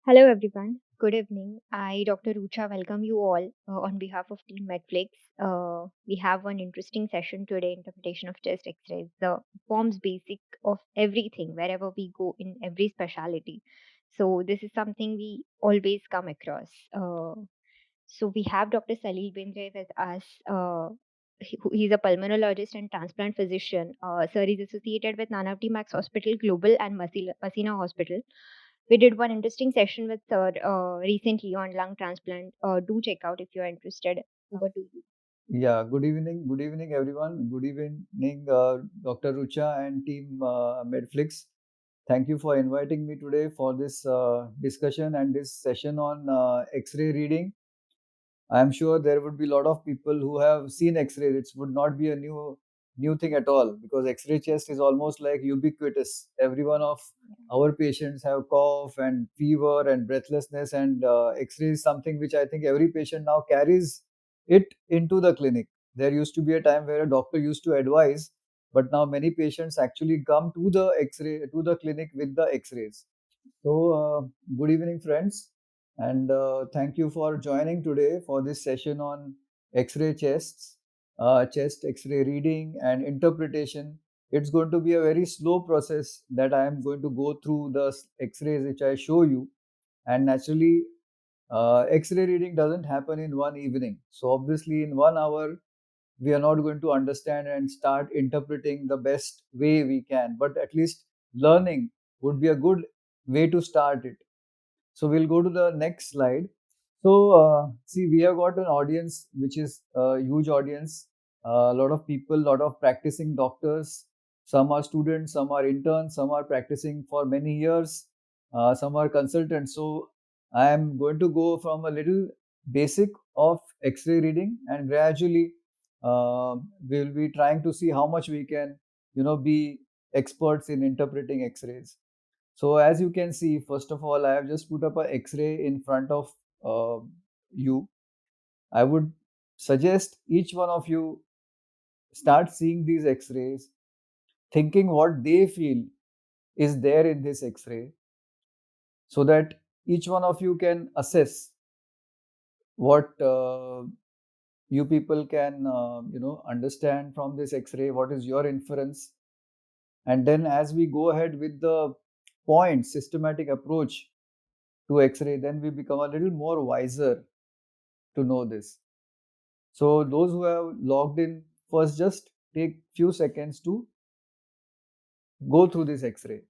Hello, everyone. Good evening. I, Dr. Rucha, welcome you all on behalf of Team Medflix. We have one interesting session today interpretation of chest x rays, the forms basic of everything, wherever we go in every specialty. So, this is something we always come across. So, we have Dr. Salil Bendre with us. He's a pulmonologist and transplant physician. Sir is associated with Nanavati Max Hospital Global and Masina Hospital. We did one interesting session with Sir recently on lung transplant. Do check out if you're interested. Over to you. Yeah, good evening. Good evening, everyone. Good evening, Dr. Rucha and team Medflix. Thank you for inviting me today for this discussion and this session on X-ray reading. I'm sure there would be a lot of people who have seen X-rays. It would not be a new thing at all because X-ray chest is almost like ubiquitous. Every one of our patients have cough and fever and breathlessness, and X-ray is something which I think every patient now carries it into the clinic. There used to be a time where a doctor used to advise, but now many patients actually come to the X-ray to the clinic with the X-rays. So, good evening, friends, and thank you for joining today for this session on X-ray chests, chest X-ray reading and interpretation. It's going to be a very slow process that I am going to go through the X-rays which I show you, and naturally, X-ray reading doesn't happen in one evening. So, obviously, in 1 hour, we are not going to understand and start interpreting the best way we can, but at least learning would be a good way to start it. So we'll go to the next slide. So see, we have got an audience which is a huge audience. A lot of people, lot of practicing doctors. Some are students, some are interns, some are practicing for many years, some are consultants. So I am going to go from a little basic of X-ray reading, and gradually we'll be trying to see how much we can, be experts in interpreting X-rays. So as you can see, first of all, I have just put up a X-ray in front of uh, you. I would suggest each one of you start seeing these X-rays, thinking what they feel is there in this X-ray, so that each one of you can assess what you people can, understand from this X-ray. What is your inference? And then as we go ahead with the point systematic approach to X-ray, then we become a little more wiser to know this. So those who have logged in, first just take few seconds to go through this X-ray.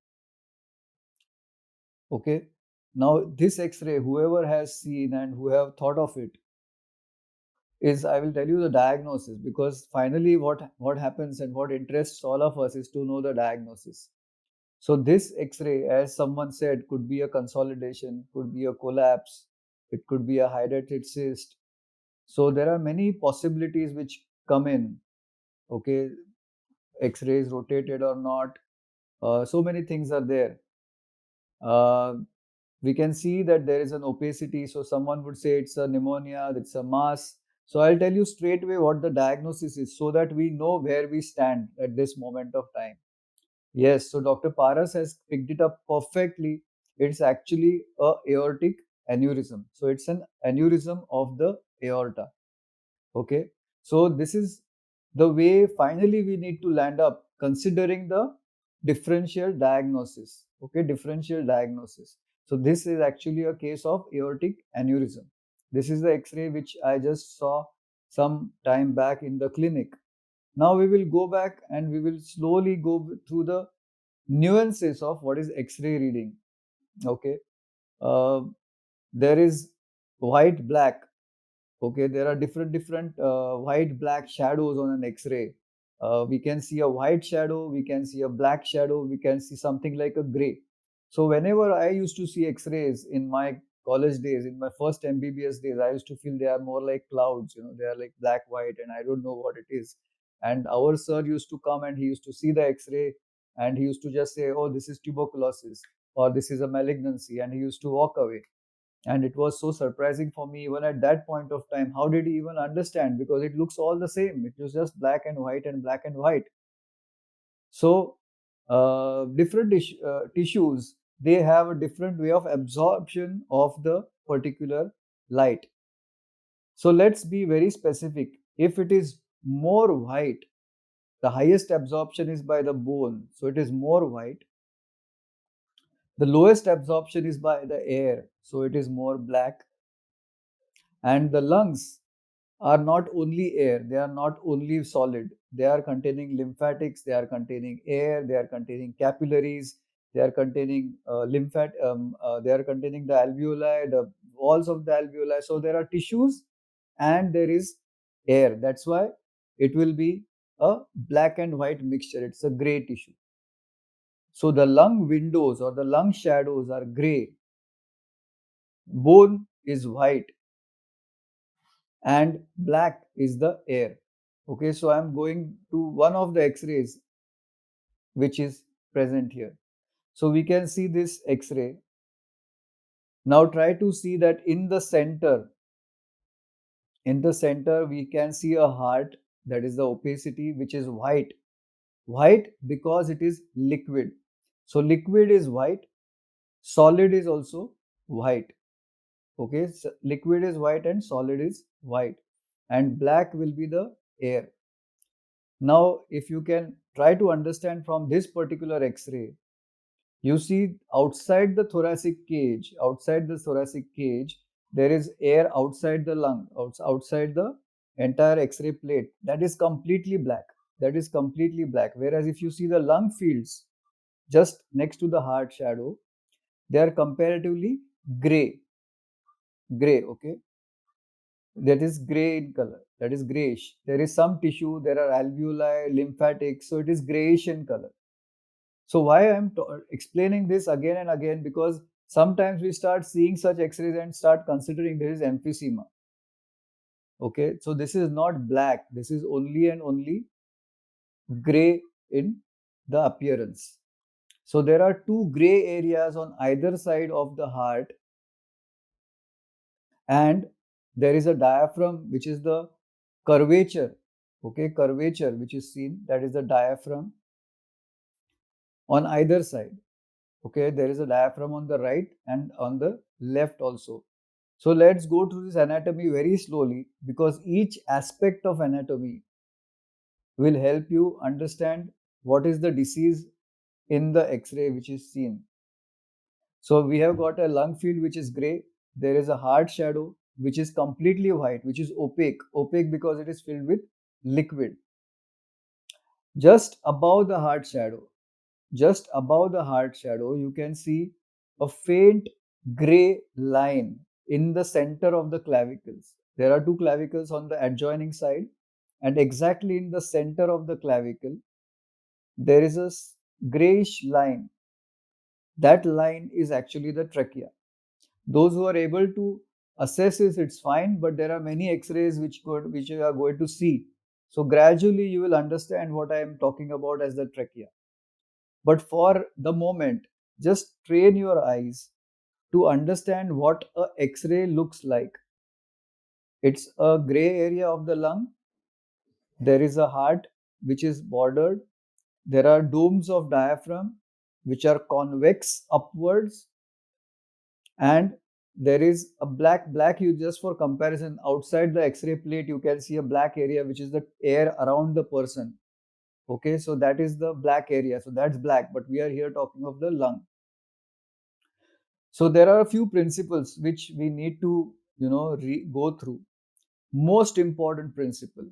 Okay. Now this X-ray, whoever has seen and who have thought of it, is I will tell you the diagnosis, because finally what happens and what interests all of us is to know the diagnosis. So this X-ray, as someone said, could be a consolidation, could be a collapse, it could be a hydrated cyst. So there are many possibilities which come in. Okay, X-ray is rotated or not. So many things are there. We can see that there is an opacity. So someone would say it's a pneumonia, it's a mass. So I'll tell you straight away what the diagnosis is, so that we know where we stand at this moment of time. Yes, so Dr. Paras has picked it up perfectly. It's actually a aortic aneurysm. So it's an aneurysm of the aorta. Okay, so this is the way finally we need to land up, considering the differential diagnosis. Okay, differential diagnosis. So this is actually a case of aortic aneurysm. This is the X-ray which I just saw some time back in the clinic. Now we will go back and we will slowly go through the nuances of what is X-ray reading. Okay, uh, there is white black. Okay, there are different white black shadows on an X-ray. We can see a white shadow, we can see a black shadow, we can see something like a gray. So whenever I used to see X-rays in my college days, in my first MBBS days, I used to feel they are more like clouds. They are like black white, and I don't know what it is. And our sir used to come and he used to see the X-ray, and he used to just say, "Oh, this is tuberculosis," or "This is a malignancy," and he used to walk away. And it was so surprising for me even at that point of time. How did he even understand? Because it looks all the same. It was just black and white and black and white. So different tissues they have a different way of absorption of the particular light. So let's be very specific. If it is more white, the highest absorption is by the bone, so it is more white. The lowest absorption is by the air, so it is more black. And the lungs are not only air, they are not only solid. They are containing lymphatics, they are containing air, they are containing capillaries, they are containing they are containing the alveoli, the walls of the alveoli. So there are tissues and there is air. That's why it will be a black and white mixture. It's a gray tissue. So the lung windows or the lung shadows are gray, bone is white, and black is the air. Okay, so I'm going to one of the X-rays which is present here. So we can see this X-ray. Now try to see that in the center we can see a heart, that is the opacity, which is white. White because it is liquid. So liquid is white, solid is also white. Okay, so liquid is white and solid is white, and black will be the air. Now, if you can try to understand from this particular X-ray, you see outside the thoracic cage, there is air outside the lung, outside the entire X-ray plate. That is completely black. That is completely black. Whereas if you see the lung fields just next to the heart shadow, they are comparatively gray. Gray, okay? That is gray in color. That is grayish. There is some tissue, there are alveoli, lymphatics, so it is grayish in color. So why I'm explaining this again and again, because sometimes we start seeing such X-rays and start considering there is emphysema. Okay, so this is not black. This is only and only gray in the appearance. So there are two gray areas on either side of the heart, and there is a diaphragm, which is the curvature. Okay, curvature which is seen, that is the diaphragm on either side. Okay, there is a diaphragm on the right and on the left also. So let's go through this anatomy very slowly, because each aspect of anatomy will help you understand what is the disease in the X-ray which is seen. So we have got a lung field which is gray. There is a heart shadow which is completely white, which is opaque. Opaque because it is filled with liquid. Just above the heart shadow, you can see a faint gray line in the center of the clavicles. There are two clavicles on the adjoining side, and exactly in the center of the clavicle, there is a grayish line. That line is actually the trachea. Those who are able to assess this, it's fine, but there are many X-rays which you are going to see. So gradually you will understand what I am talking about as the trachea. But for the moment, just train your eyes to understand what a X-ray looks like. It's a gray area of the lung. There is a heart which is bordered. There are domes of diaphragm which are convex upwards, and there is a black. You just for comparison, outside the X-ray plate, you can see a black area which is the air around the person. Okay, so that is the black area. So that's black, but we are here talking of the lung. So there are a few principles which we need to, go through. Most important principle,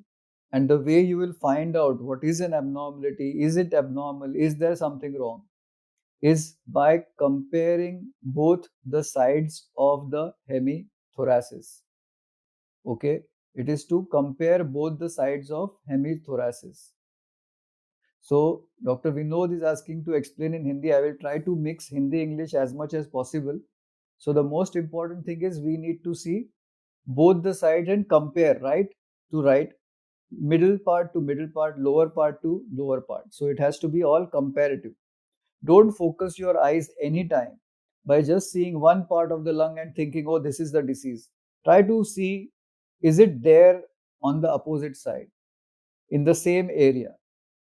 and the way you will find out what is an abnormality, is it abnormal, is there something wrong, is by comparing both the sides of the hemi-thoraces. Okay, it is to compare both the sides of hemi-thoraces. So Dr. Vinod is asking to explain in Hindi. I will try to mix Hindi English as much as possible. So the most important thing is we need to see both the sides and compare right to right, middle part to middle part, lower part to lower part. So it has to be all comparative. Don't focus your eyes anytime by just seeing one part of the lung and thinking, oh, this is the disease. Try to see, is it there on the opposite side in the same area?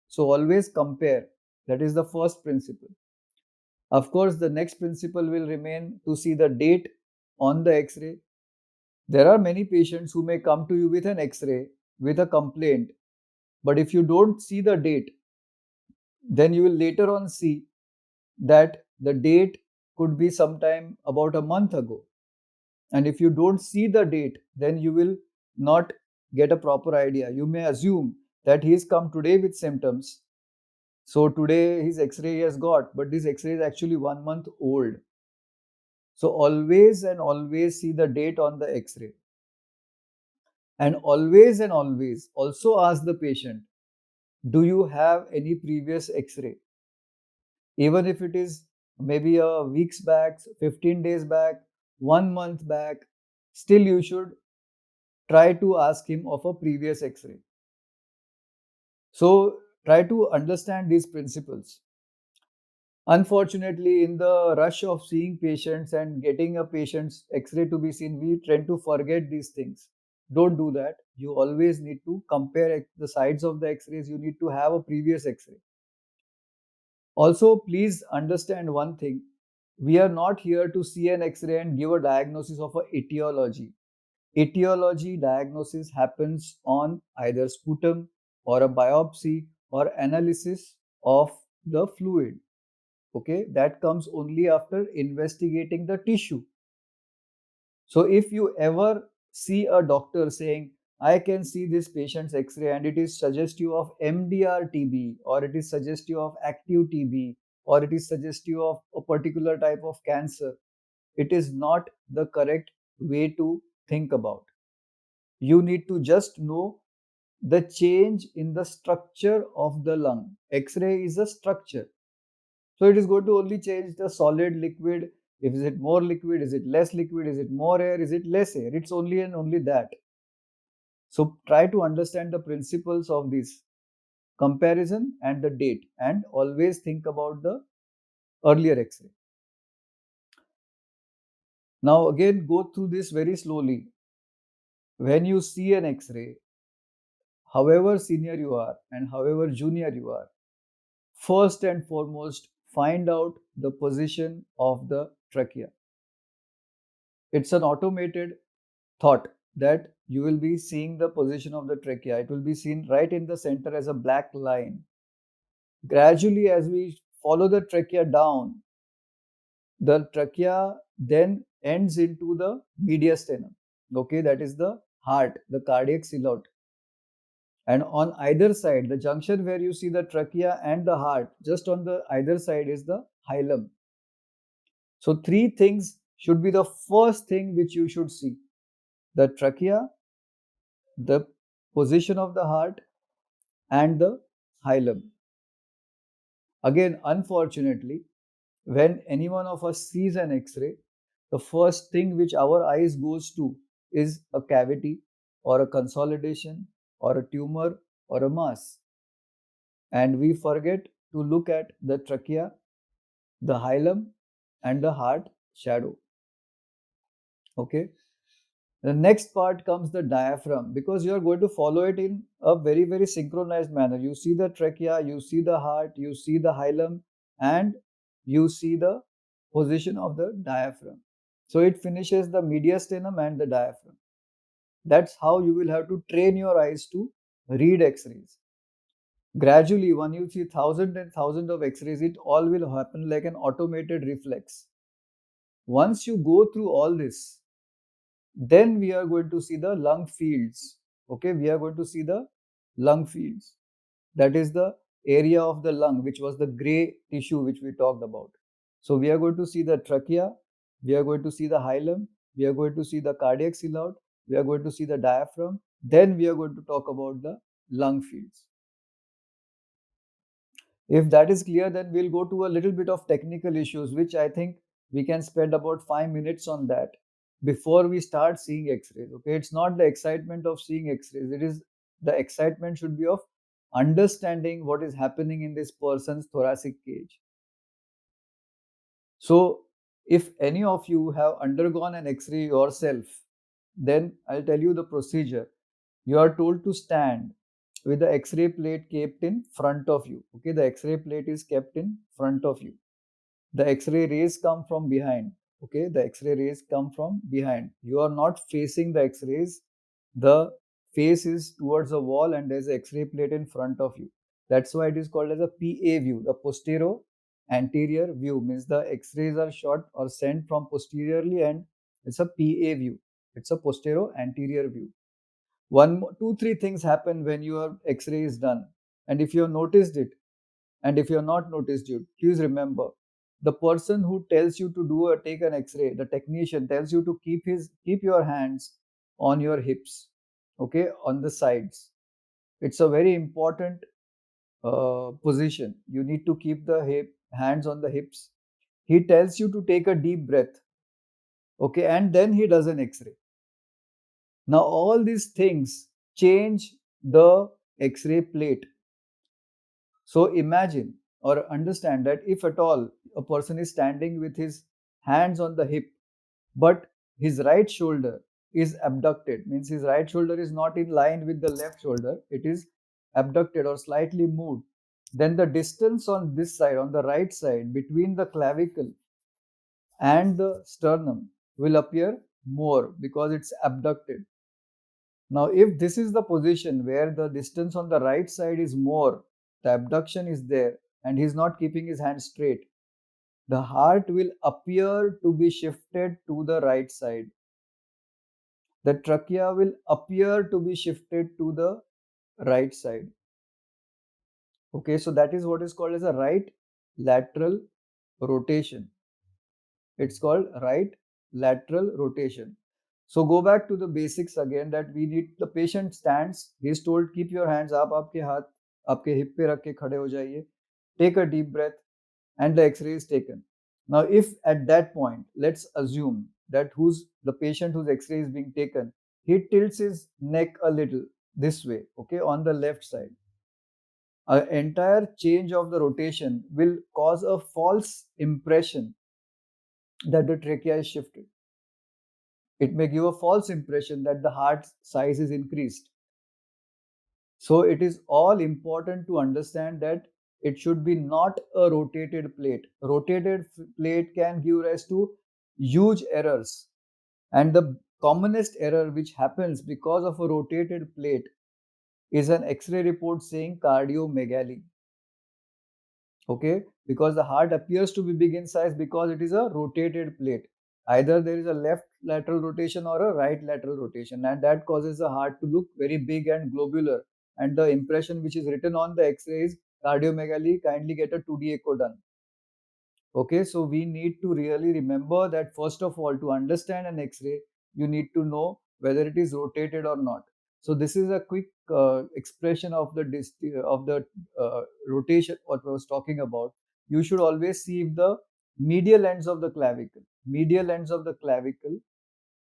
So always compare. That is the first principle. Of course, the next principle will remain to see the date on the X-ray. There are many patients who may come to you with an X-ray with a complaint, but if you don't see the date, then you will later on see that the date could be sometime about a month ago. And if you don't see the date, then you will not get a proper idea. You may assume that he has come today with symptoms. So today his X-ray he has got, but this X-ray is actually 1 month old. So always and always see the date on the X-ray. And always also ask the patient, do you have any previous X-ray? Even if it is maybe a weeks back, 15 days back, 1 month back, still you should try to ask him of a previous X-ray. So try to understand these principles. Unfortunately, in the rush of seeing patients and getting a patient's X-ray to be seen, we tend to forget these things. Don't do that. You always need to compare the sides of the X-rays. You need to have a previous X-ray. Also, please understand one thing. We are not here to see an X-ray and give a diagnosis of a etiology. Etiology diagnosis happens on either sputum or a biopsy or analysis of the fluid. Okay, that comes only after investigating the tissue. So if you ever see a doctor saying, I can see this patient's X-ray and it is suggestive of MDR TB, or it is suggestive of active TB, or it is suggestive of a particular type of cancer, it is not the correct way to think about. You need to just know the change in the structure of the lung. X-ray is a structure. So it is going to only change the solid, liquid. If is it more liquid, is it less liquid, is it more air, is it less air? It's only and only that. So try to understand the principles of this comparison and the date, and always think about the earlier X-ray. Now again, go through this very slowly. When you see an X-ray, however senior you are and however junior you are, first and foremost, find out the position of the trachea. It's an automated thought that you will be seeing the position of the trachea. It will be seen right in the center as a black line. Gradually, as we follow the trachea down, the trachea then ends into the mediastinum. Okay, that is the heart, the cardiac silhouette. And on either side, the junction where you see the trachea and the heart, just on the either side is the hilum. So three things should be the first thing which you should see: the trachea, the position of the heart, and the hilum. Again, unfortunately, when any one of us sees an X-ray, the first thing which our eyes goes to is a cavity or a consolidation or a tumor or a mass. And we forget to look at the trachea, the hilum, and the heart shadow. Okay. The next part comes the diaphragm, because you are going to follow it in a very, very synchronized manner. You see the trachea, you see the heart, you see the hilum, and you see the position of the diaphragm. So it finishes the mediastinum and the diaphragm. That's how you will have to train your eyes to read X-rays. Gradually, when you see thousands and thousands of X-rays, it all will happen like an automated reflex. Once you go through all this, then we are going to see the lung fields. Okay, we are going to see the lung fields. That is the area of the lung, which was the gray tissue which we talked about. So we are going to see the trachea, we are going to see the hilum, we are going to see the cardiac silhouette, we are going to see the diaphragm, then we are going to talk about the lung fields. If that is clear, then we'll go to a little bit of technical issues, which I think we can spend about 5 minutes on that before we start seeing X-rays. Okay, it's not the excitement of seeing X-rays. It is the excitement should be of understanding what is happening in this person's thoracic cage. So, if any of you have undergone an X-ray yourself, then I'll tell you the procedure. You are told to stand with the X-ray plate kept in front of you. Okay, the X-ray plate is kept in front of you. The X-ray rays come from behind. Okay, the X-ray rays come from behind. You are not facing the X-rays. The face is towards the wall and there's an X-ray plate in front of you. That's why it is called as a PA view. The posterior anterior view means the X-rays are shot or sent from posteriorly, and it's a PA view. It's a posterior anterior view. Two, three things happen when your X-ray is done. And if you have noticed it, and if you have not noticed it, please remember, the person who tells you to do or take an X-ray, the technician tells you to keep your hands on your hips, okay, on the sides. It's a very important position. You need to keep the hands on the hips. He tells you to take a deep breath, okay, and then he does an X-ray. Now all these things change the X-ray plate. So imagine or understand that if at all a person is standing with his hands on the hip, but his right shoulder is abducted, means his right shoulder is not in line with the left shoulder, it is abducted or slightly moved, then the distance on this side, on the right side, between the clavicle and the sternum will appear more because it's abducted. Now, if this is the position where the distance on the right side is more, the abduction is there, and he's not keeping his hand straight, the heart will appear to be shifted to the right side. The trachea will appear to be shifted to the right side. Okay, so that is what is called as a right lateral rotation. It's called right lateral rotation. So go back to the basics again, that we need, the patient stands, he is told keep your hands up, आपके हाथ आपके hip पे रख के खड़े हो जाइए, take a deep breath, and the X-ray is taken. Now if at that point, let's assume that the patient whose X-ray is being taken, he tilts his neck a little this way, okay, on the left side. An entire change of the rotation will cause a false impression that the trachea is shifted. It may give a false impression that the heart size is increased. So it is all important to understand that it should be not a rotated plate. Rotated plate can give rise to huge errors. And the commonest error which happens because of a rotated plate is an X-ray report saying cardiomegaly. Okay, because the heart appears to be big in size because it is a rotated plate. Either there is a left lateral rotation or a right lateral rotation, and that causes the heart to look very big and globular, and the impression which is written on the X-ray is cardiomegaly. Kindly get a 2D echo done. Okay, so we need to really remember that first of all, to understand an X-ray, you need to know whether it is rotated or not. So this is a quick expression of the rotation what I was talking about. You should always see if the medial ends of the clavicle,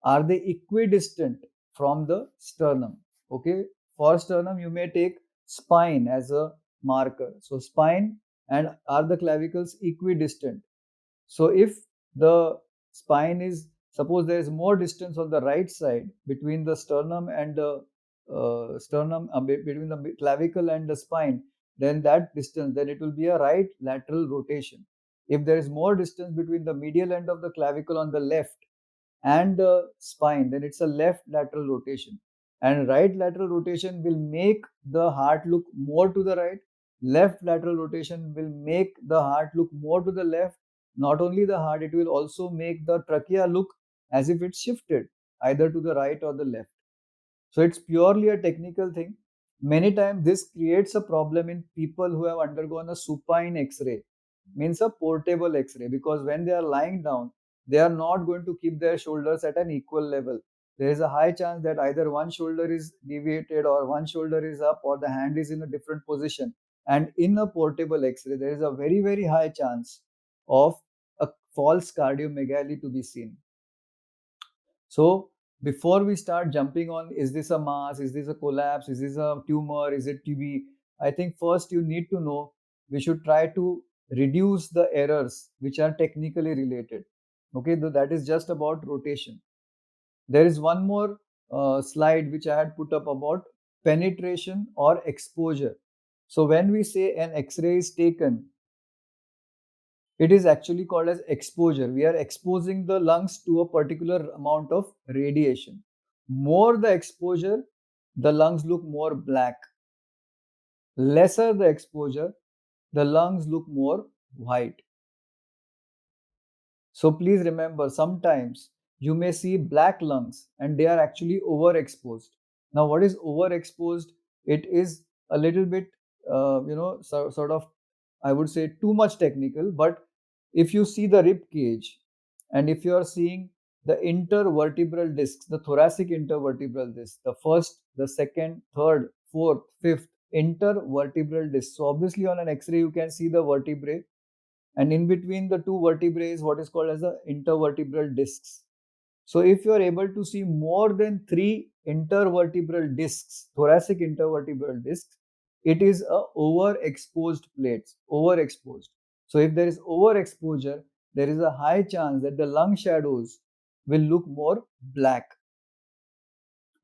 are they equidistant from the sternum? Okay, for sternum you may take spine as a marker. So spine and are the clavicles equidistant? So if the spine is, suppose there is more distance on the right side between the sternum and the between the clavicle and the spine, then that distance, then it will be a right lateral rotation. If there is more distance between the medial end of the clavicle on the left and the spine, then it's a left lateral rotation. And right lateral rotation will make the heart look more to the right. Left lateral rotation will make the heart look more to the left. Not only the heart, it will also make the trachea look as if it's shifted either to the right or the left. So it's purely a technical thing. Many times this creates a problem in people who have undergone a supine X-ray, means a portable X-ray, because when they are lying down, they are not going to keep their shoulders at an equal level. There is a high chance that either one shoulder is deviated or one shoulder is up or the hand is in a different position. And in a portable X-ray, there is a very, very high chance of a false cardiomegaly to be seen. So before we start jumping on, is this a mass, is this a collapse, is this a tumor, is it TB? I think first you need to know, we should try to reduce the errors which are technically related. Okay, that is just about rotation. There is one more slide which I had put up about penetration or exposure. So when we say an X-ray is taken, It is actually called as exposure. We are exposing the lungs to a particular amount of radiation. More the exposure, the lungs look more black. Lesser the exposure, the lungs look more white. So please remember, sometimes you may see black lungs and they are actually overexposed. Now, what is overexposed? It is a little bit, sort of, I would say, too much technical. But if you see the rib cage and if you are seeing the intervertebral discs, the thoracic intervertebral disc, the first, the second, third, fourth, fifth intervertebral disc. So obviously on an X-ray you can see the vertebrae, and in between the two vertebrae is what is called as the intervertebral discs. So if you are able to see more than 3 intervertebral discs, thoracic intervertebral discs, it is a overexposed plates, overexposed. So if there is overexposure, there is a high chance that the lung shadows will look more black.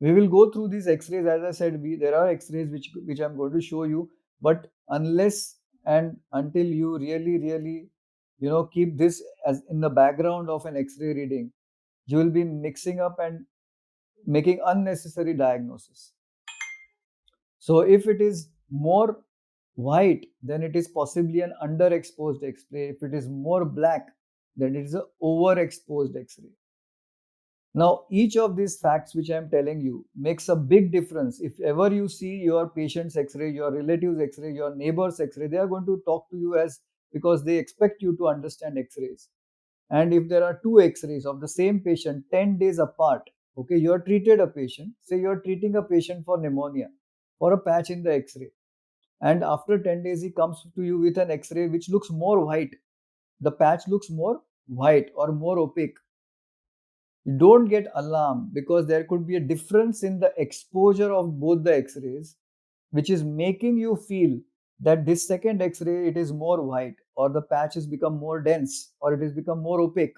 We will go through these X-rays. As I said, there are X-rays which I'm going to show you, but unless and until you really keep this as in the background of an X-ray reading, you will be mixing up and making unnecessary diagnosis. So if it is more white, then it is possibly an underexposed X-ray. If it is more black, then it is an overexposed X-ray. Now, each of these facts which I am telling you makes a big difference. If ever you see your patient's X-ray, your relative's X-ray, your neighbor's X-ray, they are going to talk to you as because they expect you to understand X-rays. And if there are two X-rays of the same patient 10 days apart, okay, you are treated a patient, say you are treating a patient for pneumonia or a patch in the X-ray, and after 10 days he comes to you with an X-ray which looks more white. The patch looks more white or more opaque. Don't get alarmed because there could be a difference in the exposure of both the X-rays, which is making you feel that this second X-ray it is more white, or the patch has become more dense, or it has become more opaque.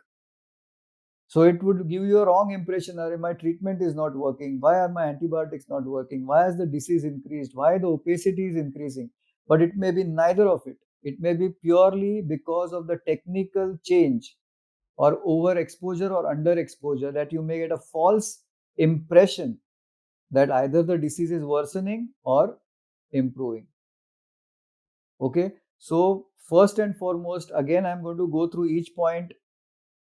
So it would give you a wrong impression. My treatment is not working. Why are my antibiotics not working? Why has the disease increased? Why the opacity is increasing? But it may be neither of it. It may be purely because of the technical change or overexposure or underexposure that you may get a false impression that either the disease is worsening or improving. Okay, so first and foremost, again, I'm going to go through each point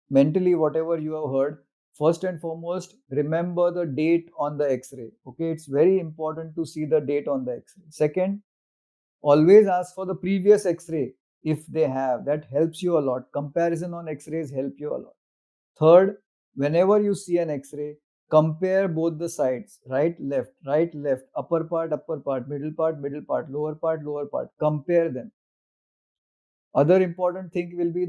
mentally, whatever you have heard. First and foremost, remember the date on the X-ray. Okay, it's very important to see the date on the X-ray. Second, always ask for the previous X-ray if they have. That helps you a lot. Comparison on X-rays help you a lot. Third, whenever you see an X-ray, compare both the sides, right, left, upper part, middle part, lower part, lower part. Compare them. Other important thing will be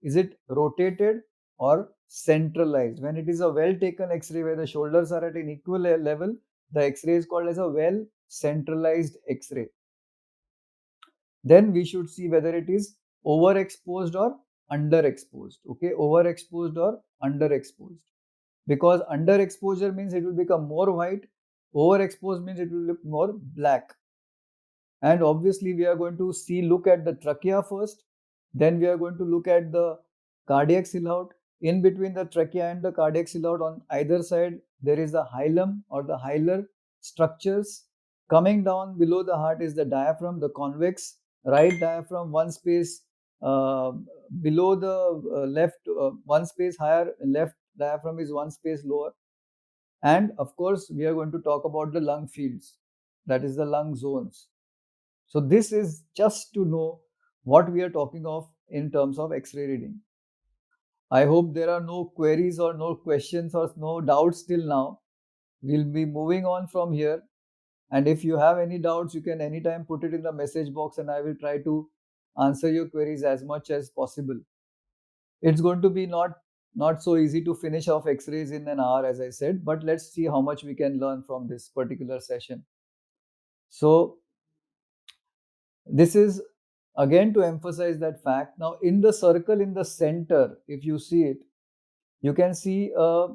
is it rotated or centralized? When it is a well taken X-ray where the shoulders are at an equal level, the X-ray is called as a well centralized X-ray. Then we should see whether it is overexposed or underexposed. Okay, overexposed or underexposed. Because underexposure means it will become more white, overexposed means it will look more black. And obviously we are going to look at the trachea first, then we are going to look at the cardiac silhouette. In between the trachea and the cardiac silhouette on either side, there is the hilum or the hilar structures. Coming down below the heart is the diaphragm, the convex right diaphragm, one space below the left, one space higher, left diaphragm is one space lower. And of course, we are going to talk about the lung fields, that is the lung zones. So this is just to know what we are talking of in terms of X-ray reading. I hope there are no queries or no questions or no doubts till now. We'll be moving on from here. And if you have any doubts, you can anytime put it in the message box and I will try to answer your queries as much as possible. It's going to be not so easy to finish off X-rays in an hour, as I said, but let's see how much we can learn from this particular session. So this is again to emphasize that fact. Now in the circle in the center, if you see it, you can see a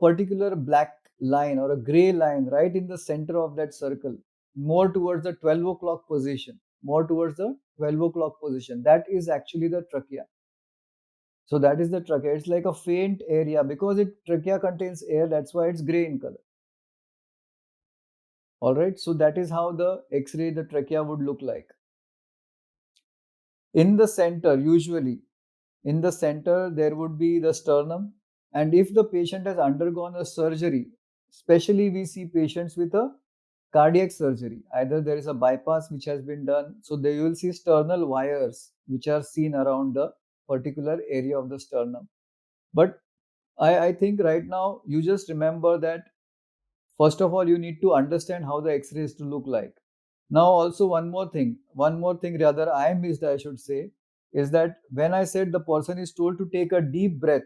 particular black line or a gray line right in the center of that circle, more towards the 12 o'clock position. more towards the 12 o'clock position. That is actually the trachea. So that is the trachea. It's like a faint area because trachea contains air. That's why it's gray in color. All right. So that is how the X-ray, the trachea would look like. In the center, usually, in the center, there would be the sternum. And if the patient has undergone a surgery, especially we see patients with a cardiac surgery, either there is a bypass which has been done, so there you will see sternal wires which are seen around the particular area of the sternum. But I think right now you just remember that first of all you need to understand how the X-ray is to look like. Now also one more thing rather I missed, I should say, is that when I said the person is told to take a deep breath,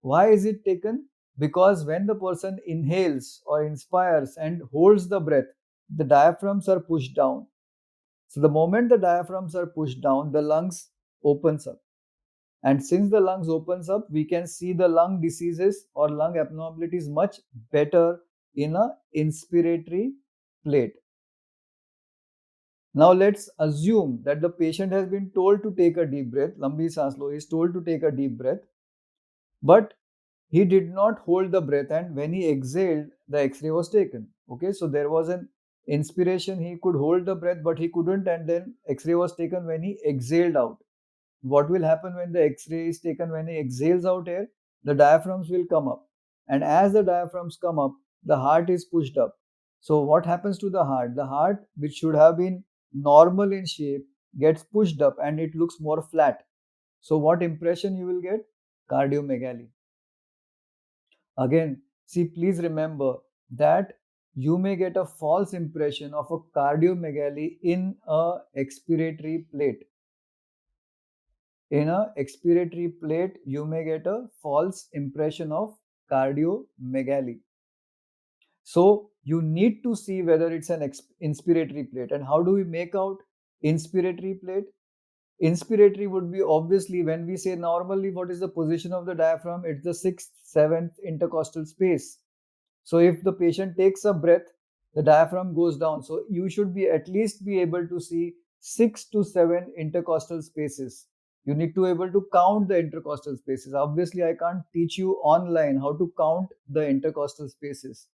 why is it taken? Because when the person inhales or inspires and holds the breath, the diaphragms are pushed down. So the moment the diaphragms are pushed down, the lungs opens up. And since the lungs opens up, we can see the lung diseases or lung abnormalities much better in a inspiratory plate. Now let's assume that the patient has been told to take a deep breath, Lambi Saans Lo is told to take a deep breath, but he did not hold the breath, and when he exhaled, the X-ray was taken. Okay, so there was an inspiration, he could hold the breath, but he couldn't, and then X-ray was taken when he exhaled out. What will happen when the X-ray is taken when he exhales out air? The diaphragms will come up, and as the diaphragms come up, the heart is pushed up. So what happens to the heart? The heart, which should have been normal in shape, gets pushed up and it looks more flat. So what impression you will get? Cardiomegaly. Again, see, please remember that you may get a false impression of a cardiomegaly in a expiratory plate. In a expiratory plate, you may get a false impression of cardiomegaly. So you need to see whether it's an inspiratory plate. And how do we make out inspiratory plate? Inspiratory would be obviously when we say normally what is the position of the diaphragm, it's the 6th, 7th intercostal space. So if the patient takes a breath, the diaphragm goes down. So you should be at least be able to see 6 to 7 intercostal spaces. You need to be able to count the intercostal spaces. Obviously, I can't teach you online how to count the intercostal spaces,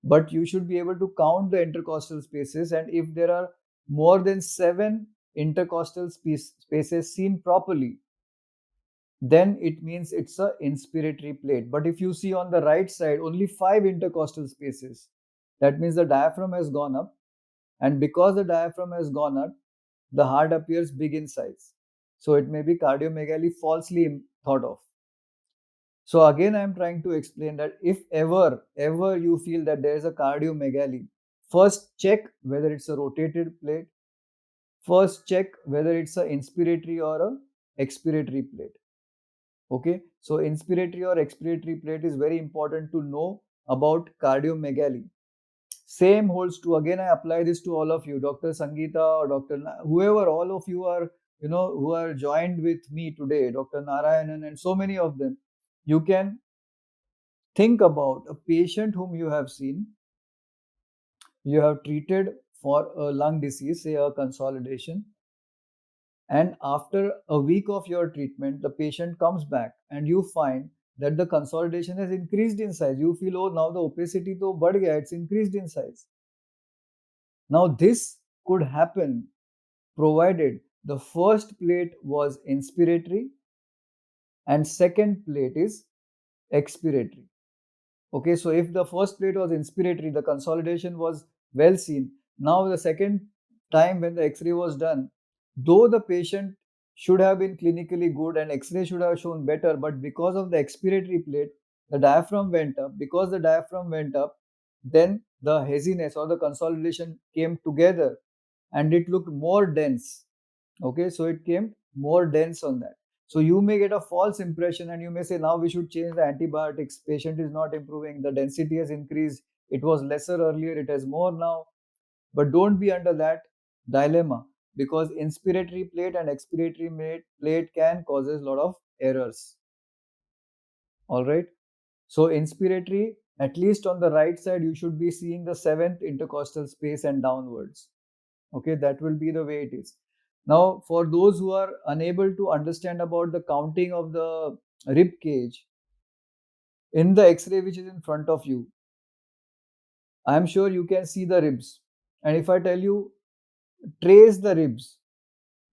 but you should be able to count the intercostal spaces. And if there are more than 7 intercostal spaces seen properly, then it means it's a inspiratory plate. But if you see on the right side only 5 intercostal spaces, that means the diaphragm has gone up, and because the diaphragm has gone up, the heart appears big in size. So it may be cardiomegaly falsely thought of. So again, I am trying to explain that if ever you feel that there is a cardiomegaly, first check whether it's a rotated plate. First check whether it's a inspiratory or a expiratory plate. Okay, so inspiratory or expiratory plate is very important to know about cardiomegaly. Same holds true. Again, I apply this to all of you, Dr. Sangeeta or whoever, all of you are, who are joined with me today, Dr. Narayanan and so many of them. You can think about a patient whom you have seen, you have treated for a lung disease, say a consolidation, and after a week of your treatment, the patient comes back and you find that the consolidation has increased in size. You feel, oh, now the opacity to bad gaya, it's increased in size. Now this could happen provided the first plate was inspiratory and second plate is expiratory. Okay, so if the first plate was inspiratory, the consolidation was well seen. Now the second time when the X-ray was done, though the patient should have been clinically good and X-ray should have shown better, but because of the expiratory plate, the diaphragm went up. Because the diaphragm went up, then the haziness or the consolidation came together and it looked more dense. Okay, so it came more dense on that. So you may get a false impression and you may say, now we should change the antibiotics. Patient is not improving. The density has increased. It was lesser earlier. It has more now. But don't be under that dilemma, because inspiratory plate and expiratory plate can causes a lot of errors. All right. So inspiratory, at least on the right side, you should be seeing the 7th intercostal space and downwards. Okay, that will be the way it is. Now, for those who are unable to understand about the counting of the rib cage, in the X-ray which is in front of you, I am sure you can see the ribs. And if I tell you trace the ribs,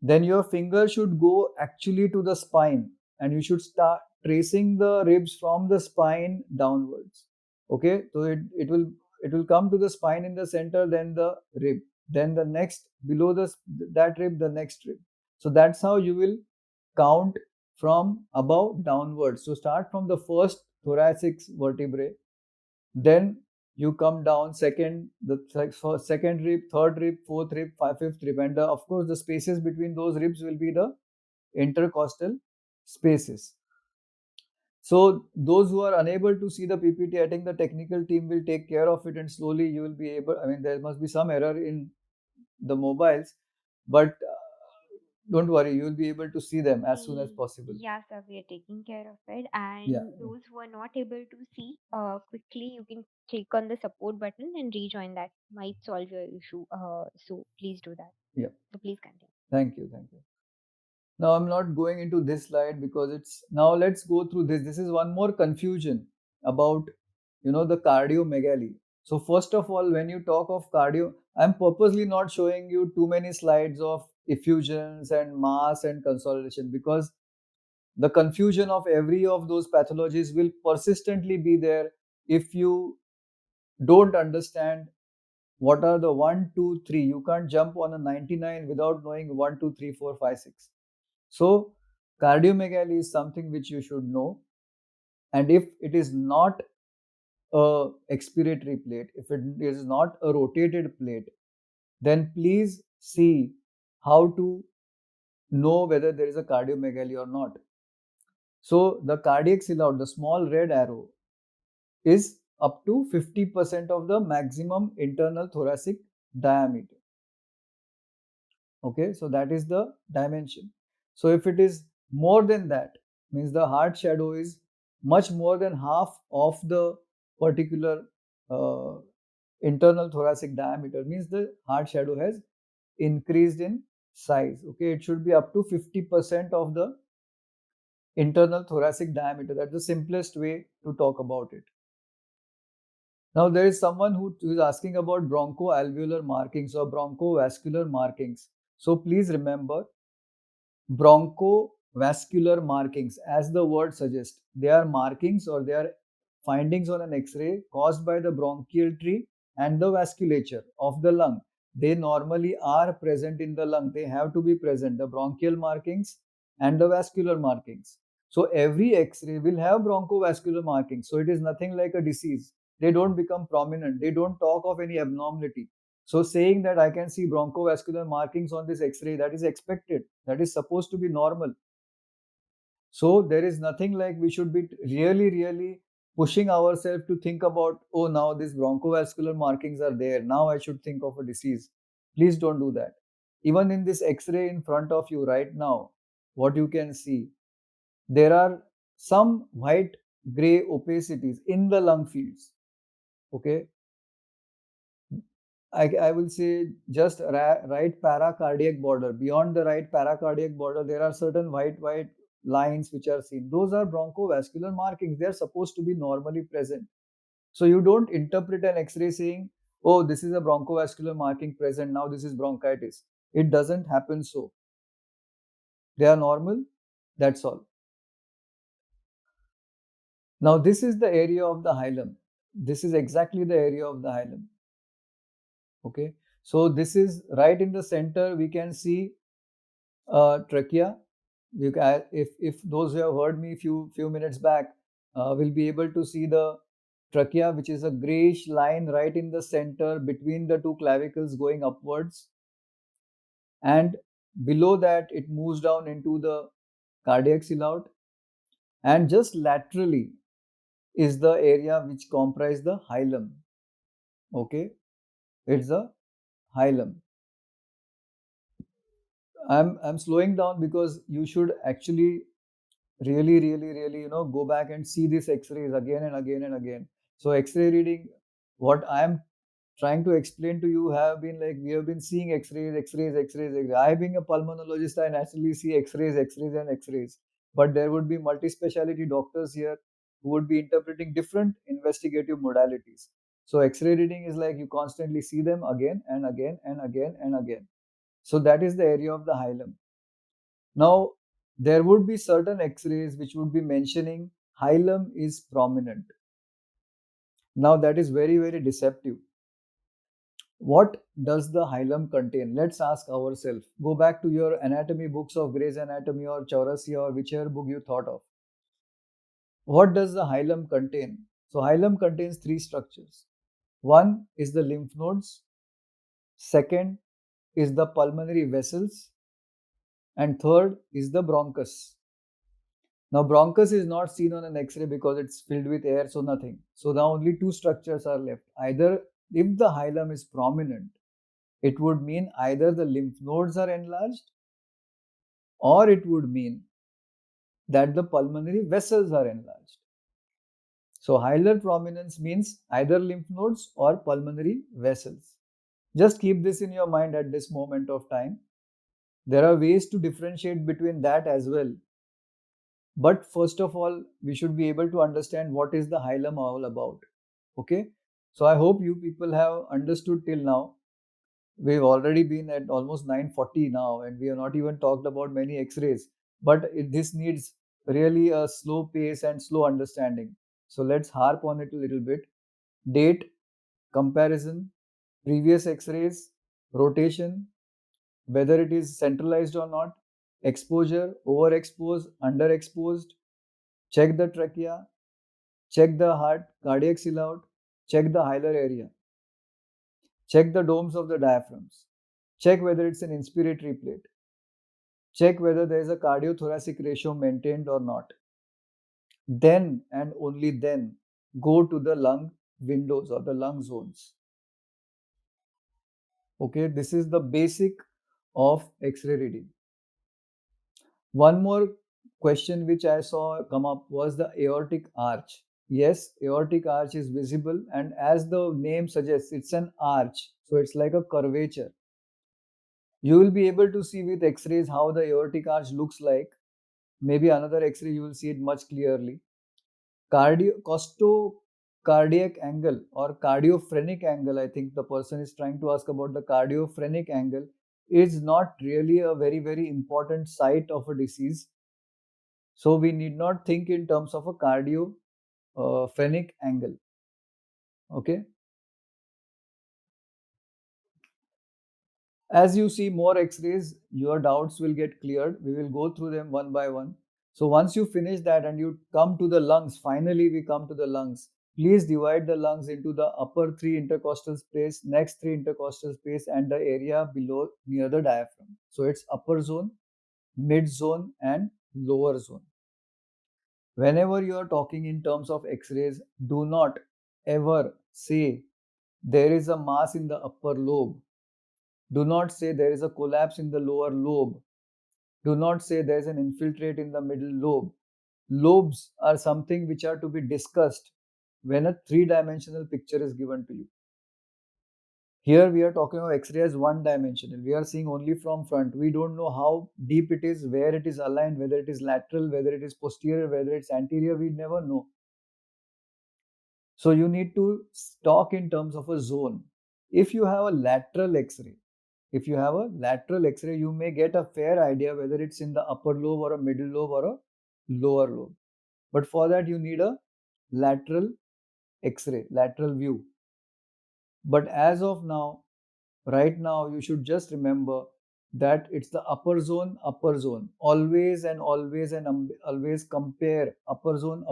then your finger should go actually to the spine, and you should start tracing the ribs from the spine downwards. Okay, so it will come to the spine in the center, then the rib, then the next below that rib, the next rib. So that's how you will count from above downwards. So start from the first thoracic vertebrae, then you come down second rib, third rib, fourth rib, fifth rib, and of course the spaces between those ribs will be the intercostal spaces. So those who are unable to see the PPT, I think the technical team will take care of it, and slowly you will be able. I mean, there must be some error in the mobiles, but don't worry, you will be able to see them as soon as possible. Yeah, sir, we are taking care of it. Yeah, And those who are not able to see, quickly you can click on the support button and rejoin that. Might solve your issue. So please do that. yeah. So please continue. Thank you, thank you. Now I'm not going into this slide because it's now let's go through this. This is one more confusion about the cardiomegaly. So first of all, when you talk of cardio, I'm purposely not showing you too many slides of effusions and mass and consolidation, because the confusion of every of those pathologies will persistently be there if you don't understand what are the 1, 2, 3. You can't jump on a 99 without knowing 1, 2, 3, 4, 5, 6. So, cardiomegaly is something which you should know. And if it is not a expiratory plate, if it is not a rotated plate, then please see how to know whether there is a cardiomegaly or not. So, the cardiac silhouette, the small red arrow, is up to 50% of the maximum internal thoracic diameter. Okay, so that is the dimension. So if it is more than that, means the heart shadow is much more than half of the particular uh, internal thoracic diameter, means the heart shadow has increased in size. Okay, it should be up to 50% of the internal thoracic diameter. That's the simplest way to talk about it. Now there is someone who is asking about bronchoalveolar markings or bronchovascular markings. So please remember, bronchovascular markings, as the word suggests, they are markings or they are findings on an X-ray caused by the bronchial tree and the vasculature of the lung. They normally are present in the lung. They have to be present, the bronchial markings and the vascular markings. So every X-ray will have bronchovascular markings. So it is nothing like a disease. They don't become prominent. They don't talk of any abnormality. So saying that I can see bronchovascular markings on this X-ray, that is expected. That is supposed to be normal. So there is nothing like we should be really, really pushing ourselves to think about, oh, now these bronchovascular markings are there. Now I should think of a disease. Please don't do that. Even in this X-ray in front of you right now, what you can see, there are some white gray opacities in the lung fields. Okay, I will say just right paracardiac border. Beyond the right paracardiac border, there are certain white lines which are seen. Those are bronchovascular markings. They are supposed to be normally present. So you don't interpret an X-ray saying, "Oh, this is a bronchovascular marking present. Now this is bronchitis." It doesn't happen so. They are normal. That's all. Now this is the area of the hilum. This is exactly the area of the hilum. Okay. So this is right in the center. We can see trachea. If those who have heard me few minutes back will be able to see the trachea, which is a grayish line right in the center between the two clavicles going upwards, and below that it moves down into the cardiac silhouette, and just laterally is the area which comprise the hilum. Okay, it's the hilum. I'm slowing down because you should actually really go back and see these X-rays again and again and again. So X-ray reading, what I am trying to explain to you have been like, we have been seeing X-rays, X-rays, X-rays, X-rays. I being a pulmonologist, I naturally see X-rays, X-rays, and X-rays. But there would be multi-speciality doctors here who would be interpreting different investigative modalities. So X-ray reading is like you constantly see them again and again and again and again. So that is the area of the hilum. Now, there would be certain X-rays which would be mentioning hilum is prominent. Now that is very, very deceptive. What does the hilum contain? Let's ask ourselves. Go back to your anatomy books of Gray's Anatomy or Chaurasia or whichever book you thought of. What does the hilum contain? So hilum contains three structures. One is the lymph nodes. Second is the pulmonary vessels. And third is the bronchus. Now bronchus is not seen on an X-ray because it's filled with air, so nothing. So now only two structures are left. Either if the hilum is prominent, it would mean either the lymph nodes are enlarged or it would mean that the pulmonary vessels are enlarged. So hilar prominence means either lymph nodes or pulmonary vessels. Just keep this in your mind at this moment of time. There are ways to differentiate between that as well. But first of all, we should be able to understand what is the hilum all about. Okay? So I hope you people have understood till now. We've already been at almost 9:40 now, and we have not even talked about many X-rays. But this needs really a slow pace and slow understanding. So let's harp on it a little bit. Date, comparison, previous X-rays, rotation, whether it is centralized or not, exposure, overexposed, underexposed, check the trachea, check the heart, cardiac silhouette, check the hilar area, check the domes of the diaphragms, check whether it's an inspiratory plate, check whether there is a cardiothoracic ratio maintained or not. Then and only then go to the lung windows or the lung zones. Okay, this is the basic of X-ray reading. One more question which I saw come up was the aortic arch. Yes, aortic arch is visible, and as the name suggests, it's an arch. So it's like a curvature. You will be able to see with X-rays how the aortic arch looks like. Maybe another X-ray you will see it much clearly. Costo-cardiac angle or cardiophrenic angle, I think the person is trying to ask about the cardiophrenic angle, is not really a very, very important site of a disease. So we need not think in terms of a cardiophrenic angle. Okay. As you see more X-rays, your doubts will get cleared. We will go through them one by one. So once you finish that and you come to the lungs, finally we come to the lungs. Please divide the lungs into the upper three intercostal space, next three intercostal space, and the area below near the diaphragm. So it's upper zone, mid zone, and lower zone. Whenever you are talking in terms of X-rays, do not ever say there is a mass in the upper lobe. Do not say there is a collapse in the lower lobe. Do not say there is an infiltrate in the middle lobe. Lobes are something which are to be discussed when a three-dimensional picture is given to you. Here we are talking of X-ray as one-dimensional. We are seeing only from front. We don't know how deep it is, where it is aligned, whether it is lateral, whether it is posterior, whether it's anterior. We never know. So you need to talk in terms of a zone. If you have a lateral X-ray, you may get a fair idea whether it's in the upper lobe or a middle lobe or a lower lobe. But for that, you need a lateral X-ray, lateral view. But as of now, right now, you should just remember that it's the upper zone, upper zone. Always and always and always compare upper zone,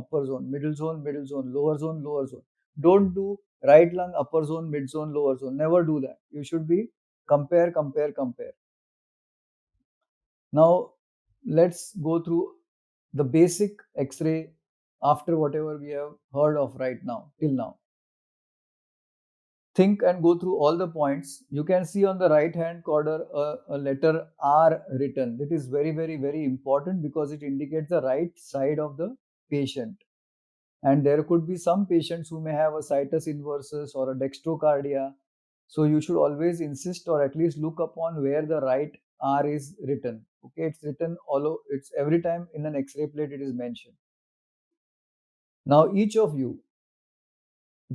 middle zone, lower zone, lower zone. Don't do right lung, upper zone, mid zone, lower zone. Never do that. You should be compare, compare, compare. Now, let's go through the basic X-ray after whatever we have heard of right now, till now. Think and go through all the points. You can see on the right hand corner a letter R written. It is very, very, very important because it indicates the right side of the patient. And there could be some patients who may have a situs inversus or a dextrocardia. So you should always insist or at least look upon where the right R is written. Okay, it's written it's every time in an X-ray plate it is mentioned. Now each of you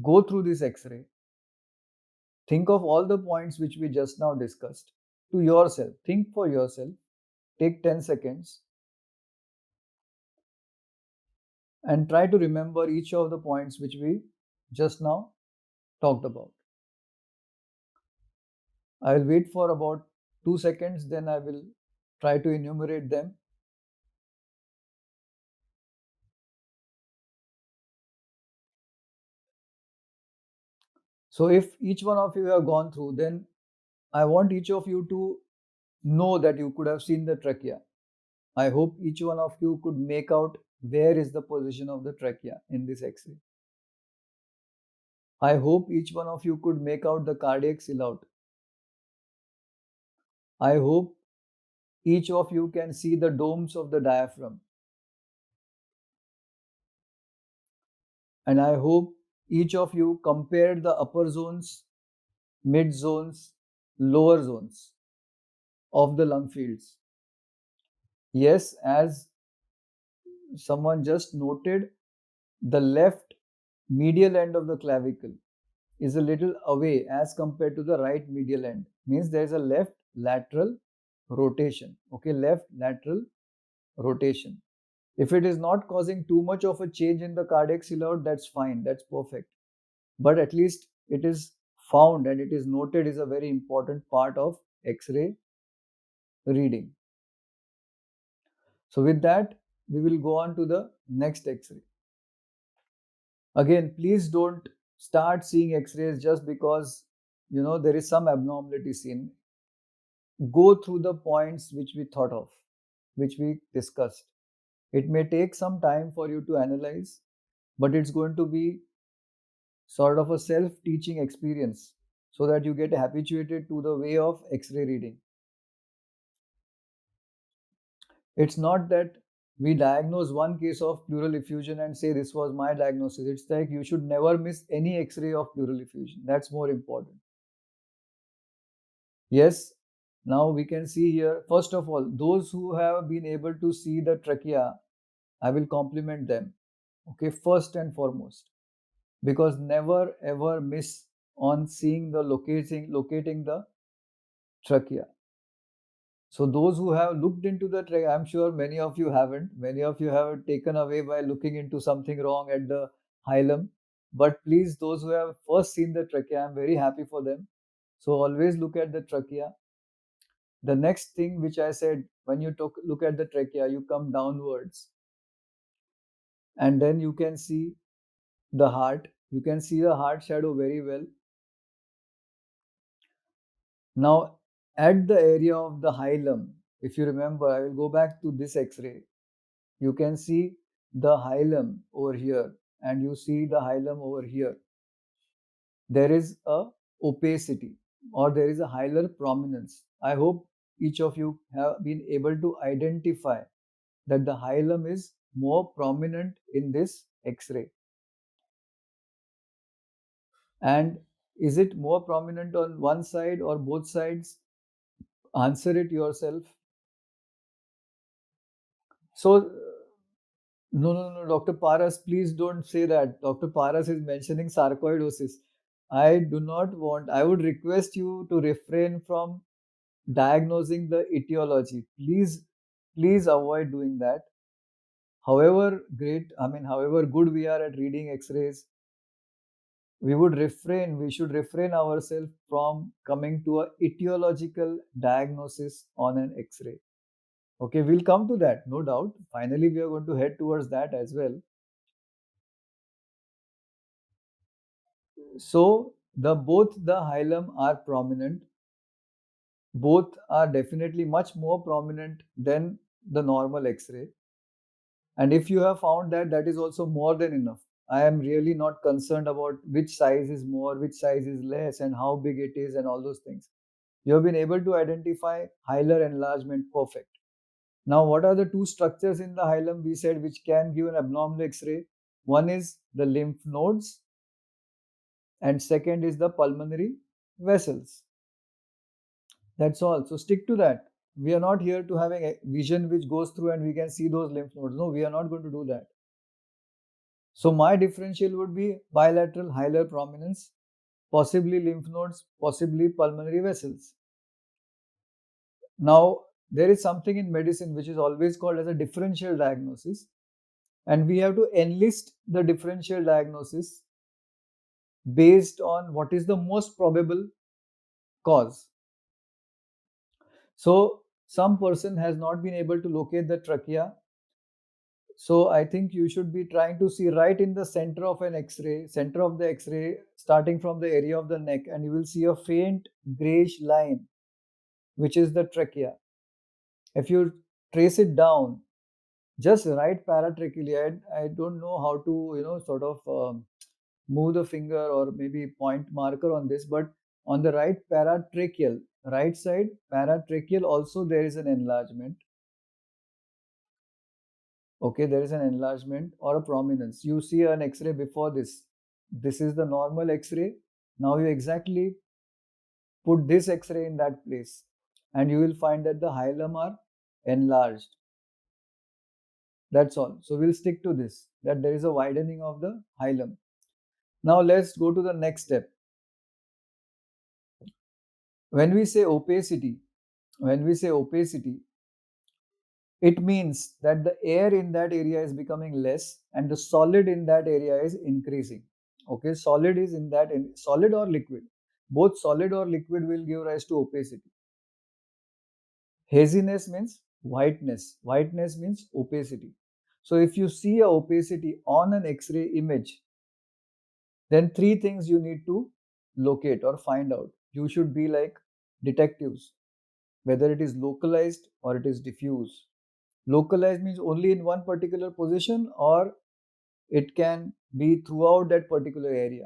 go through this X-ray. Think of all the points which we just now discussed to yourself. Think for yourself. Take 10 seconds and try to remember each of the points which we just now talked about. I will wait for about 2 seconds, then I will try to enumerate them. So if each one of you have gone through, then I want each of you to know that you could have seen the trachea. I hope each one of you could make out where is the position of the trachea in this X-ray. I hope each one of you could make out the cardiac silhouette. I hope each of you can see the domes of the diaphragm. And I hope each of you compared the upper zones, mid zones, lower zones of the lung fields. Yes, as someone just noted, the left medial end of the clavicle is a little away as compared to the right medial end. Means there is a left lateral rotation. Okay, left lateral rotation. If it is not causing too much of a change in the cardiac silhouette, that's fine, that's perfect. But at least it is found and it is noted is a very important part of X-ray reading. So with that, we will go on to the next X-ray. Again, please don't start seeing X-rays just because there is some abnormality seen. Go through the points which we thought of, which we discussed. It may take some time for you to analyze, but it's going to be sort of a self-teaching experience so that you get habituated to the way of X-ray reading. It's not that we diagnose one case of pleural effusion and say this was my diagnosis. It's like you should never miss any X-ray of pleural effusion. That's more important. Yes, now we can see here, first of all, those who have been able to see the trachea, I will compliment them. Okay, first and foremost, because never ever miss on seeing the locating the trachea. So those who have looked into the trachea, I'm sure many of you haven't. Many of you have taken away by looking into something wrong at the hilum. But please, those who have first seen the trachea, I'm very happy for them. So always look at the trachea. The next thing which I said, when you look at the trachea, you come downwards. And then you can see the heart. You can see the heart shadow very well. Now, at the area of the hilum, if you remember, I will go back to this X-ray. You can see the hilum over here and you see the hilum over here. There is a opacity or there is a hilar prominence. I hope each of you have been able to identify that the hilum is more prominent in this X-ray. And is it more prominent on one side or both sides? Answer it yourself. So, no, Dr. Paras, please don't say that. Dr. Paras is mentioning sarcoidosis. I do not want, I would request you to refrain from diagnosing the etiology. Please avoid doing that. However great, however good we are at reading X-rays, we should refrain ourselves from coming to a etiological diagnosis on an X-ray. Okay, we'll come to that, no doubt. Finally, we are going to head towards that as well. So both the hilum are prominent. Both are definitely much more prominent than the normal X-ray. And if you have found that, that is also more than enough. I am really not concerned about which size is more, which size is less, and how big it is, and all those things. You have been able to identify hilar enlargement, perfect. Now, what are the two structures in the hilum we said which can give an abnormal X-ray? One is the lymph nodes, and second is the pulmonary vessels. That's all. So stick to that. We are not here to having a vision which goes through and we can see those lymph nodes. No, we are not going to do that. So my differential would be bilateral hilar prominence, possibly lymph nodes, possibly pulmonary vessels. Now, there is something in medicine which is always called as a differential diagnosis, and we have to enlist the differential diagnosis based on what is the most probable cause. So, some person has not been able to locate the trachea. So, I think you should be trying to see right in the center of an X-ray, center of the X-ray, starting from the area of the neck, and you will see a faint grayish line, which is the trachea. If you trace it down, just right paratracheally, I don't know how to, sort of move the finger or maybe point marker on this, but on the right paratracheal, right side paratracheal also there is an enlargement. Okay, there is an enlargement or a prominence. You see an X-ray before this. This is the normal X-ray. Now you exactly put this X-ray in that place and you will find that the hilum are enlarged. That's all. So we'll stick to this, that there is a widening of the hilum. Now let's go to the next step. When we say opacity, when we say opacity, it means that the air in that area is becoming less and the solid in that area is increasing. Okay, solid is in that, solid or liquid. Both solid or liquid will give rise to opacity. Haziness means whiteness. Whiteness means opacity. So if you see a opacity on an X-ray image, then three things you need to locate or find out. You should be like detectives, whether it is localized or it is diffuse. Localized means only in one particular position, or it can be throughout that particular area.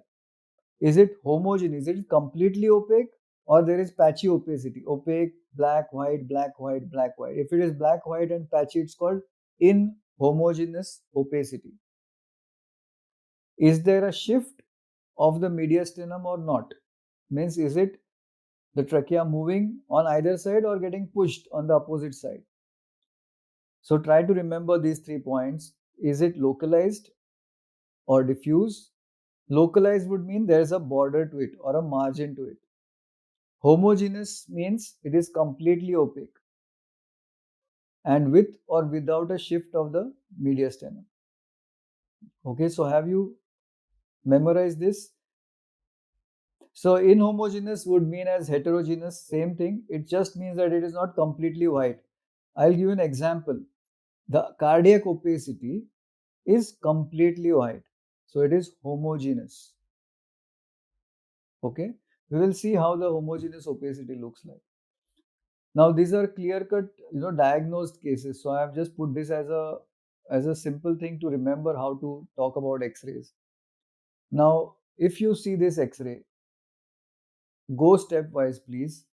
Is it homogeneous? Is it completely opaque, or there is patchy opacity? Opaque, black, white, black, white, black, white. If it is black, white, and patchy, it's called inhomogeneous opacity. Is there a shift of the mediastinum or not? Means, is it the trachea moving on either side or getting pushed on the opposite side? So try to remember these 3 points. Is it localized or diffuse? Localized would mean there is a border to it or a margin to it. Homogeneous means it is completely opaque and with or without a shift of the mediastinum. Okay, so have you memorized this? So inhomogeneous would mean as heterogeneous, same thing. It just means that it is not completely white. I'll give you an example. The cardiac opacity is completely white. So it is homogeneous. Okay, we will see how the homogeneous opacity looks like. Now these are clear-cut, diagnosed cases. So I have just put this as a simple thing to remember how to talk about X-rays. Now, if you see this X-ray, go stepwise, please.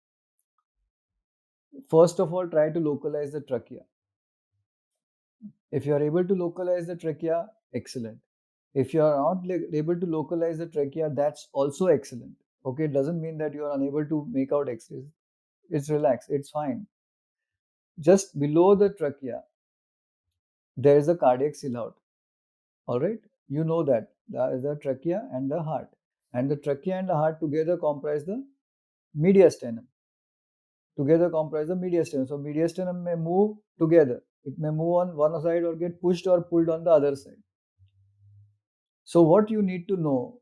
First of all, try to localize the trachea. If you are able to localize the trachea, excellent. If you are not able to localize the trachea, that's also excellent. Okay, it doesn't mean that you are unable to make out X-rays. It's relaxed, it's fine. Just below the trachea, there is a cardiac silhouette. All right, you know that the trachea and the heart, and the trachea and the heart together comprise the mediastinum. Together comprise the mediastinum. So mediastinum may move together. It may move on one side or get pushed or pulled on the other side. So what you need to know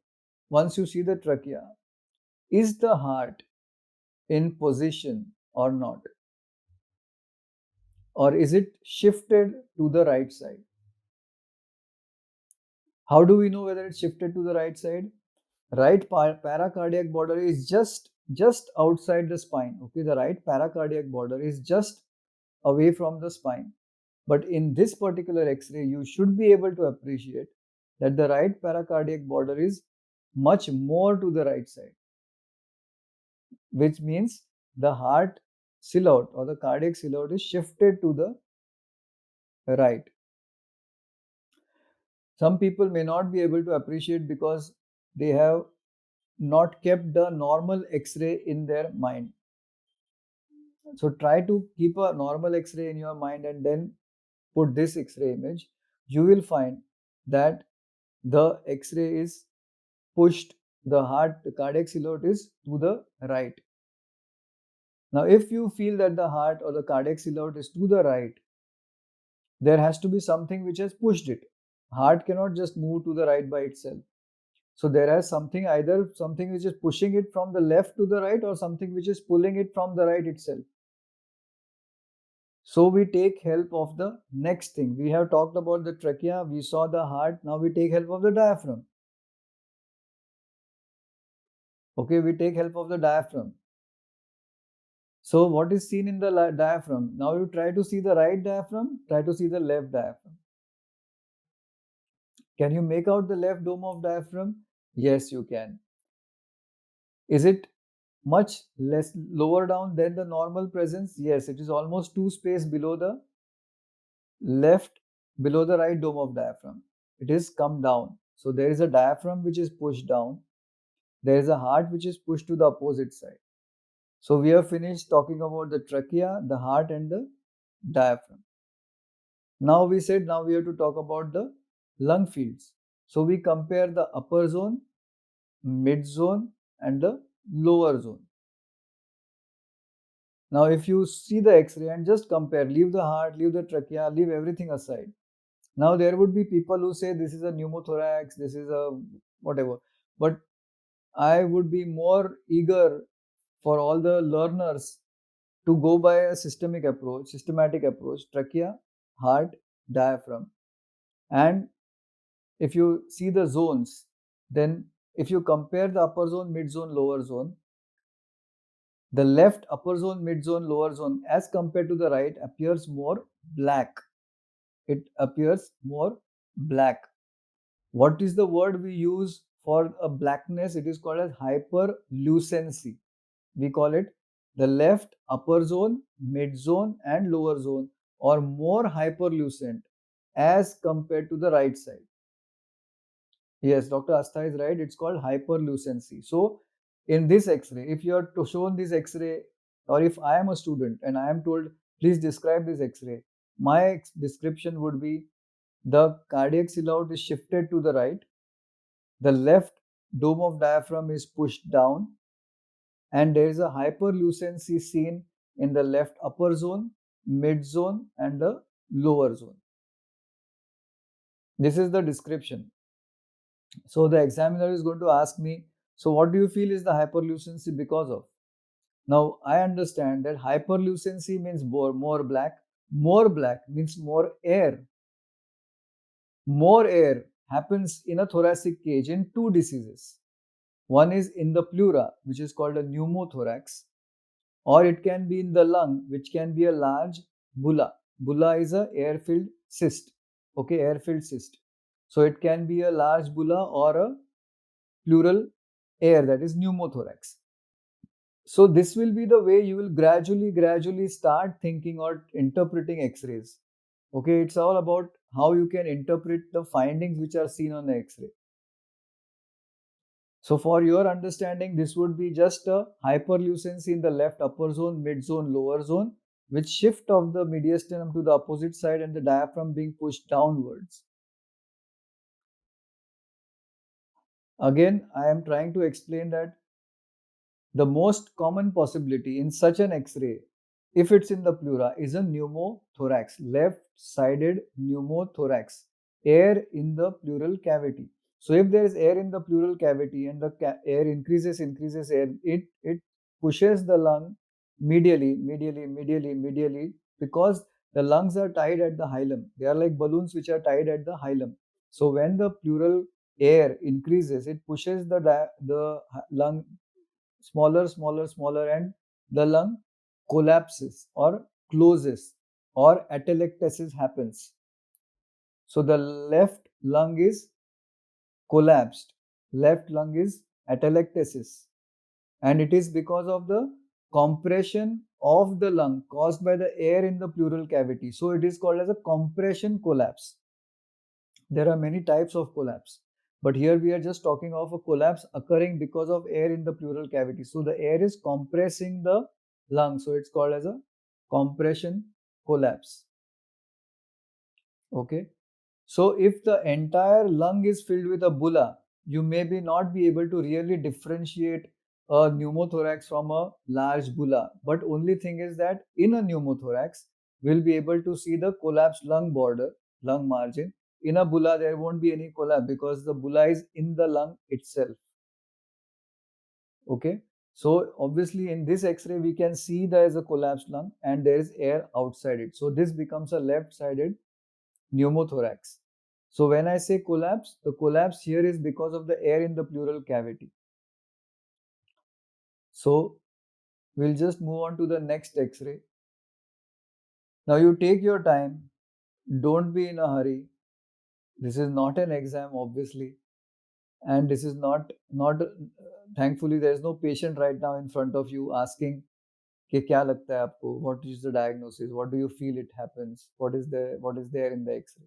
once you see the trachea, is the heart in position or not, or is it shifted to the right side? How do we know whether it's shifted to the right side? Right paracardiac border is just outside the spine. Okay, the right paracardiac border is just away from the spine. But in this particular X-ray, you should be able to appreciate that the right paracardiac border is much more to the right side, which means the heart silhouette or the cardiac silhouette is shifted to the right. Some people may not be able to appreciate because they have not kept the normal X-ray in their mind. So try to keep a normal X-ray in your mind and then put this X-ray image. You will find that the X-ray is pushed, the cardiac silhouette is to the right. Now, if you feel that the heart or the cardiac silhouette is to the right, there has to be something which has pushed it. Heart cannot just move to the right by itself. So there is something, either something which is pushing it from the left to the right or something which is pulling it from the right itself. So we take help of the next thing. We have talked about the trachea, we saw the heart, now we take help of the diaphragm. Okay, we take help of the diaphragm. So what is seen in the diaphragm? Now you try to see the right diaphragm, try to see the left diaphragm. Can you make out the left dome of diaphragm? Yes, you can. Is it much less lower down than the normal presence? Yes, it is almost 2 space below the left, below the right dome of diaphragm. It is come down. So there is a diaphragm which is pushed down. There is a heart which is pushed to the opposite side. So we have finished talking about the trachea, the heart and the diaphragm. Now we said now we have to talk about the lung fields. So we compare the upper zone, mid zone and the lower zone. Now if you see the X-ray and just compare, leave the heart, leave the trachea, leave everything aside. Now there would be people who say this is a pneumothorax, this is a whatever. But I would be more eager for all the learners to go by a systematic approach, trachea, heart, diaphragm. And if you see the zones, then if you compare the upper zone, mid zone, lower zone, the left upper zone, mid zone, lower zone as compared to the right appears more black. It appears more black. What is the word we use for a blackness? It is called as hyperlucency. We call it the left upper zone, mid zone and lower zone or more hyperlucent as compared to the right side. Yes, Dr. Astha is right. It's called hyperlucency. So in this X-ray, if you are shown this X-ray or if I am a student and I am told, please describe this X-ray, my description would be the cardiac silhouette is shifted to the right, the left dome of diaphragm is pushed down, and there is a hyperlucency seen in the left upper zone, mid zone, and the lower zone. This is the description. So the examiner is going to ask me, so what do you feel is the hyperlucency because of? Now I understand that hyperlucency means more black. More black means more air. More air happens in a thoracic cage in two diseases. One is in the pleura, which is called a pneumothorax, or it can be in the lung, which can be a large bulla. Bulla is a air-filled cyst. Okay, air-filled cyst. So it can be a large bulla or a pleural air, that is pneumothorax. So this will be the way you will gradually start thinking or interpreting X-rays. Okay, it's all about how you can interpret the findings which are seen on the X-ray. So for your understanding, this would be just a hyperlucency in the left upper zone, mid zone, lower zone, with shift of the mediastinum to the opposite side and the diaphragm being pushed downwards. Again, I am trying to explain that the most common possibility in such an X-ray, if it's in the pleura, is a pneumothorax, left-sided pneumothorax, air in the pleural cavity. So if there is air in the pleural cavity and the air increases air, it pushes the lung medially, because the lungs are tied at the hilum. They are like balloons which are tied at the hilum. So when the pleural air increases, it pushes the lung smaller, and the lung collapses or closes or atelectasis happens. So the left lung is collapsed, left lung is atelectasis, and it is because of the compression of the lung caused by the air in the pleural cavity. So it is called as a compression collapse. There are many types of collapse. But here we are just talking of a collapse occurring because of air in the pleural cavity. So the air is compressing the lung. So it's called as a compression collapse. Okay. So if the entire lung is filled with a bulla, you may not be able to really differentiate a pneumothorax from a large bulla. But only thing is that in a pneumothorax, we'll be able to see the collapsed lung border, lung margin. In a bulla, there won't be any collapse because the bulla is in the lung itself. Okay. So obviously in this X-ray, we can see there is a collapsed lung and there is air outside it. So this becomes a left-sided pneumothorax. So when I say collapse, the collapse here is because of the air in the pleural cavity. So we'll just move on to the next X-ray. Now you take your time, don't be in a hurry. This is not an exam, obviously, and this is not. Thankfully, there is no patient right now in front of you asking कि क्या लगता है आपको? What is the diagnosis? What do you feel it happens? What is there in the X-ray?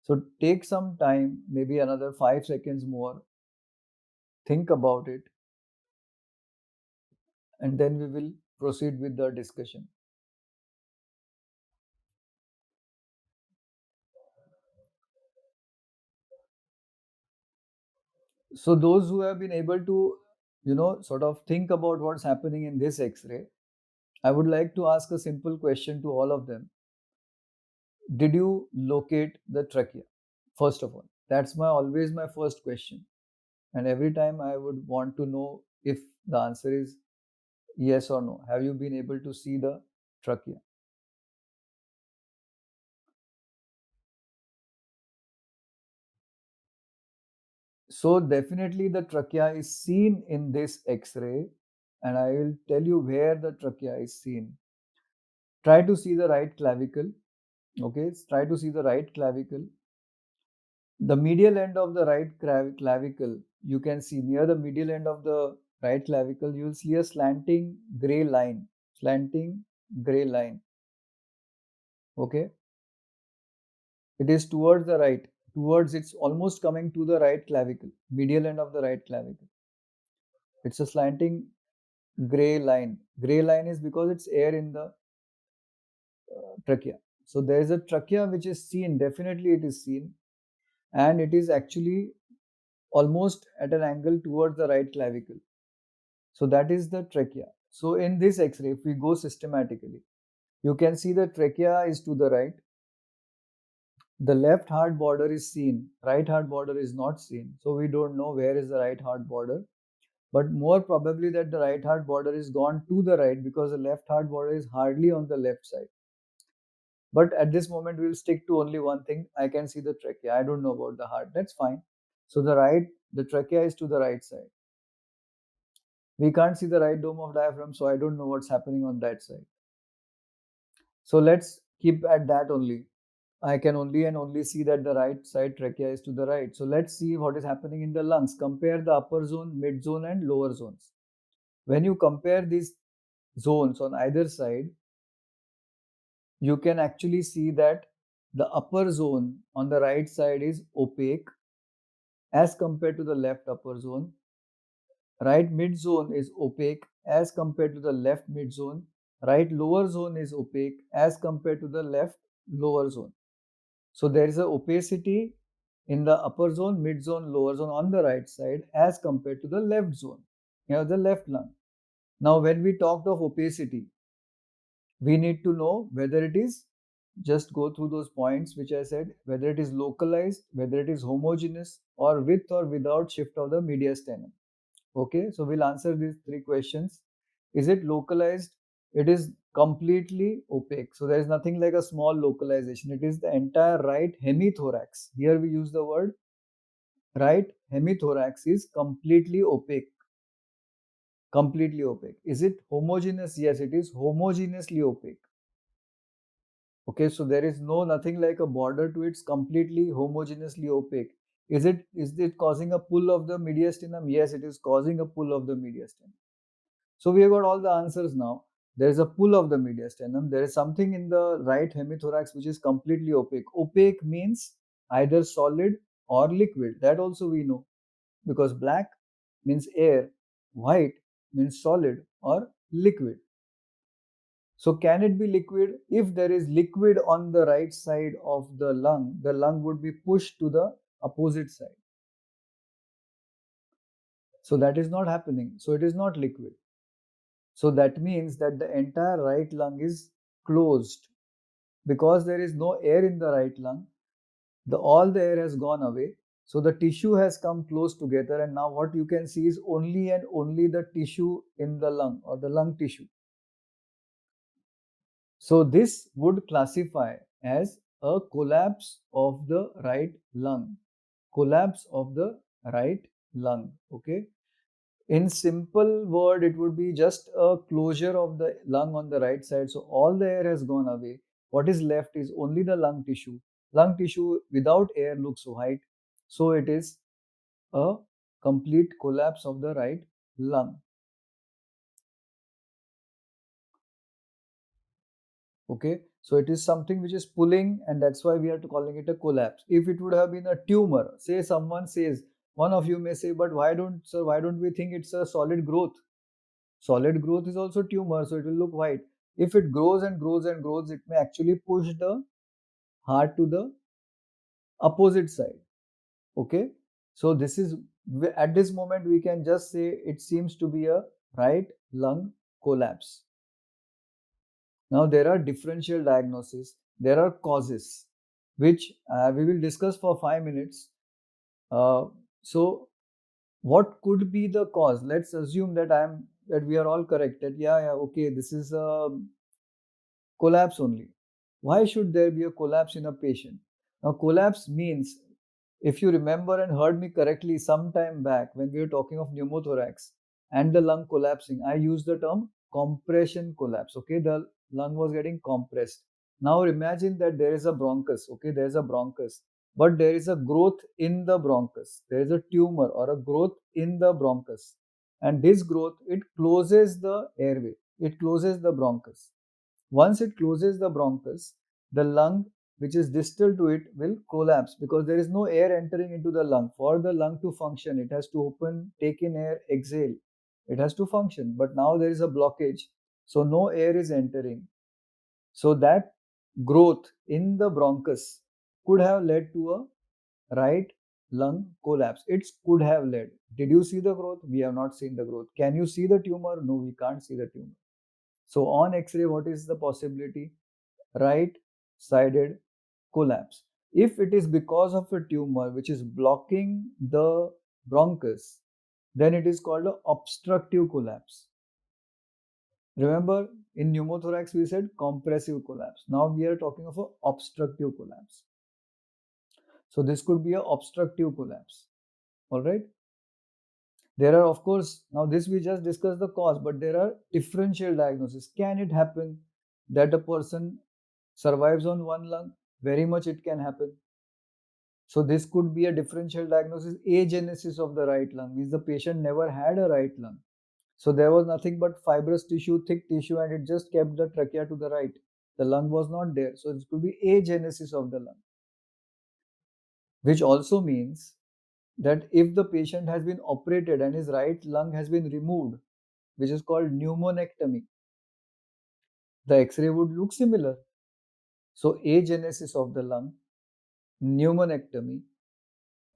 So take some time, maybe another 5 seconds more. Think about it, and then we will proceed with the discussion. So those who have been able to, sort of think about what's happening in this X-ray, I would like to ask a simple question to all of them. Did you locate the trachea? First of all, that's always my first question. And every time I would want to know if the answer is yes or no. Have you been able to see the trachea? So definitely the trachea is seen in this X-ray, and I will tell you where the trachea is seen. Try to see the right clavicle. Okay, try to see the right clavicle. The medial end of the right clavicle, you can see near the medial end of the right clavicle, you will see a slanting gray line. Slanting gray line. Okay, it is towards the right, it's almost coming to the right clavicle, medial end of the right clavicle. It's a slanting gray line. Gray line is because it's air in the trachea. So there is a trachea which is seen, definitely it is seen, and it is actually almost at an angle towards the right clavicle. So that is the trachea. So in this X-ray, if we go systematically, you can see the trachea is to the right. The left heart border is seen, right heart border is not seen. So we don't know where is the right heart border. But more probably that the right heart border is gone to the right because the left heart border is hardly on the left side. But at this moment, we'll stick to only one thing. I can see the trachea. I don't know about the heart. That's fine. So the trachea is to the right side. We can't see the right dome of diaphragm, so I don't know what's happening on that side. So let's keep at that only. I can only and only see that the right side trachea is to the right. So let's see what is happening in the lungs. Compare the upper zone, mid zone, and lower zones. When you compare these zones on either side, you can actually see that the upper zone on the right side is opaque as compared to the left upper zone. Right mid zone is opaque as compared to the left mid zone. Right lower zone is opaque as compared to the left lower zone. So there is a opacity in the upper zone, mid zone, lower zone on the right side as compared to the left zone, the left lung. Now, when we talked of opacity, we need to know whether it is, just go through those points which I said, whether it is localized, whether it is homogeneous, or with or without shift of the mediastinum. Okay, so we'll answer these three questions. Is it localized? It is completely opaque. So there is nothing like a small localization. It is the entire right hemithorax. Here we use the word right hemithorax is completely opaque. Completely opaque. Is it homogeneous? Yes, it is homogeneously opaque. Okay, so there is nothing like a border to it. It's completely homogeneously opaque. Is it causing a pull of the mediastinum? Yes, it is causing a pull of the mediastinum. So we have got all the answers now. There is a pull of the mediastinum. There is something in the right hemithorax which is completely opaque. Opaque means either solid or liquid. That also we know, because black means air, white means solid or liquid. So can it be liquid? If there is liquid on the right side of the lung would be pushed to the opposite side. So that is not happening. So it is not liquid. So that means that the entire right lung is closed. Because there is no air in the right lung, all the air has gone away. So the tissue has come close together, and now what you can see is only and only the tissue in the lung, or the lung tissue. So this would classify as a collapse of the right lung. Collapse of the right lung. Okay. In simple word, it would be just a closure of the lung on the right side. So all the air has gone away. What is left is only the lung tissue. Lung tissue without air looks white. So it is a complete collapse of the right lung. Okay, so it is something which is pulling, and that's why we are calling it a collapse. If it would have been a tumor, say someone says, one of you may say, but why don't we think it's a solid growth? Solid growth is also tumor, so it will look white. If it grows and grows and grows, it may actually push the heart to the opposite side. Okay, so this is, at this moment we can just say it seems to be a right lung collapse. Now there are differential diagnoses, there are causes, which we will discuss for 5 minutes. So what could be the cause? Let's assume that we are all correct, that yeah, okay, this is a collapse only. Why should there be a collapse in a patient? Now, collapse means, if you remember and heard me correctly some time back when we were talking of pneumothorax and the lung collapsing, I used the term compression collapse. Okay, the lung was getting compressed. Now imagine that there is a bronchus. Okay, there is a bronchus, but there is a growth in the bronchus. There is a tumor or a growth in the bronchus, and this growth, it closes the airway. It closes the bronchus. Once it closes the bronchus, the lung which is distal to it will collapse, because there is no air entering into the lung. For the lung to function, it has to open, take in air, exhale. It has to function, but now there is a blockage. So no air is entering. So that growth in the bronchus could have led to a right lung collapse. It could have led. Did you see the growth? We have not seen the growth. Can you see the tumor? No, we can't see the tumor. So on X-ray, what is the possibility? Right-sided collapse. If it is because of a tumor which is blocking the bronchus, then it is called an obstructive collapse. Remember, in pneumothorax we said compressive collapse. Now we are talking of an obstructive collapse. So this could be an obstructive collapse. All right. There are, of course, now this we just discussed the cause, but there are differential diagnoses. Can it happen that a person survives on one lung? Very much it can happen. So this could be a differential diagnosis. Agenesis of the right lung means the patient never had a right lung. So there was nothing but fibrous tissue, thick tissue, and it just kept the trachea to the right. The lung was not there. So it could be agenesis of the lung, which also means that if the patient has been operated and his right lung has been removed, which is called pneumonectomy, the X-ray would look similar. So agenesis of the lung, pneumonectomy,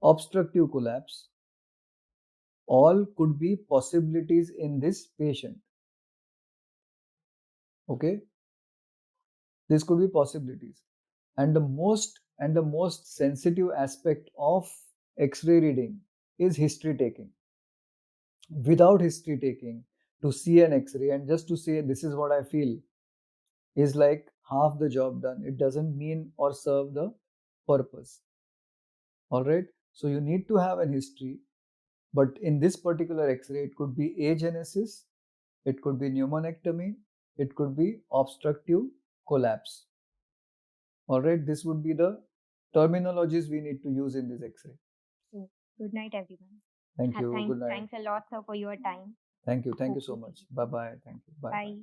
obstructive collapse, all could be possibilities in this patient. Okay, this could be possibilities. And the most sensitive aspect of X-ray reading is history taking. Without history taking, to see an X-ray and just to say this is what I feel is like half the job done. It doesn't mean or serve the purpose. All right. So you need to have an history, but in this particular X-ray, it could be agenesis, it could be pneumonectomy, it could be obstructive collapse. All right. This would be the terminologies we need to use in this X-ray. So, good night, everyone. Thank you. Thanks, Good night. thanks a lot, sir, for your time. Thank you. Thank you Hope so to see much. you. Bye bye. Thank you. Bye. Bye.